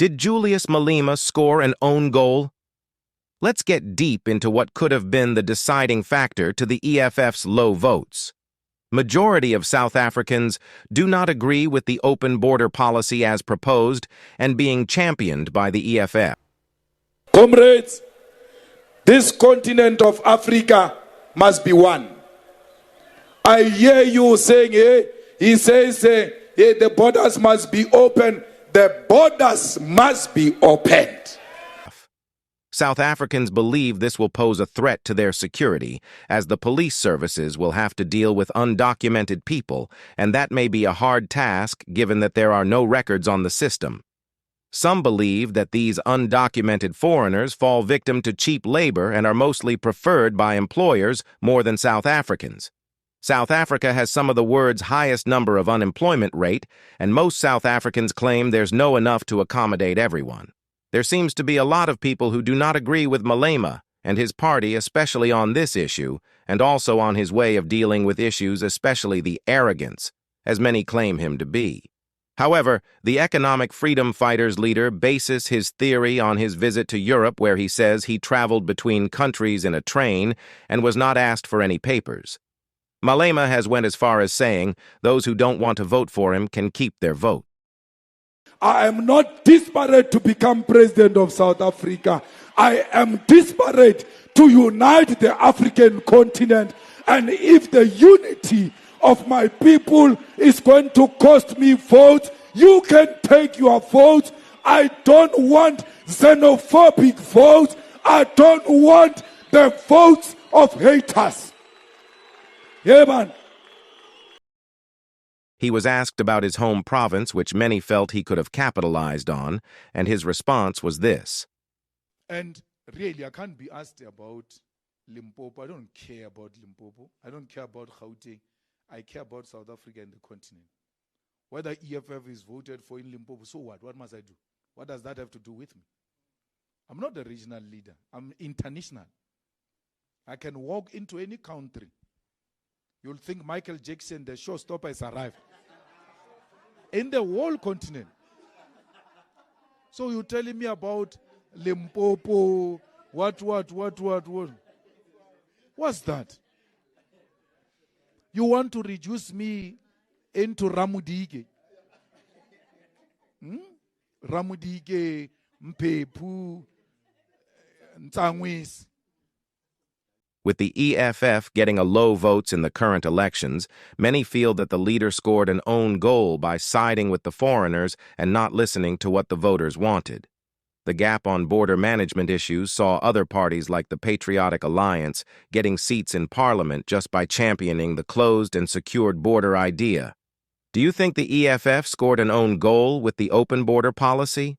Did Julius Malema score an own goal? Let's get deep into what could have been the deciding factor to the EFF's low votes. Majority of South Africans do not agree with the open border policy as proposed and being championed by the EFF. Comrades, this continent of Africa must be one. I hear you saying, he says, the borders must be open. The borders must be opened. South Africans believe this will pose a threat to their security, as the police services will have to deal with undocumented people, and that may be a hard task given that there are no records on the system. Some believe that these undocumented foreigners fall victim to cheap labor and are mostly preferred by employers more than South Africans. South Africa has some of the world's highest number of unemployment rate, and most South Africans claim there's no enough to accommodate everyone. There seems to be a lot of people who do not agree with Malema and his party, especially on this issue, and also on his way of dealing with issues, especially the arrogance, as many claim him to be. However, the economic freedom fighters leader bases his theory on his visit to Europe, where he says he traveled between countries in a train and was not asked for any papers. Malema has went as far as saying those who don't want to vote for him can keep their vote. I am not desperate to become president of South Africa. I am desperate to unite the African continent. And if the unity of my people is going to cost me votes, you can take your votes. I don't want xenophobic votes. I don't want the votes of haters. Yeah, man. He was asked about his home province, which many felt he could have capitalized on, and his response was this. And really, I can't be asked about Limpopo. I don't care about Limpopo. I don't care about Gauteng. I care about South Africa and the continent. Whether EFF is voted for in Limpopo, so what? What must I do? What does that have to do with me? I'm not a regional leader. I'm international. I can walk into any country. You'll think Michael Jackson, the showstopper, has arrived. In the whole continent. So you're telling me about Limpopo, what? What's that? You want to reduce me into Ramudige? Ramudige, Mpepu, Ntangwis. With the EFF getting a low votes in the current elections, many feel that the leader scored an own goal by siding with the foreigners and not listening to what the voters wanted. The gap on border management issues saw other parties like the Patriotic Alliance getting seats in parliament just by championing the closed and secured border idea. Do you think the EFF scored an own goal with the open border policy?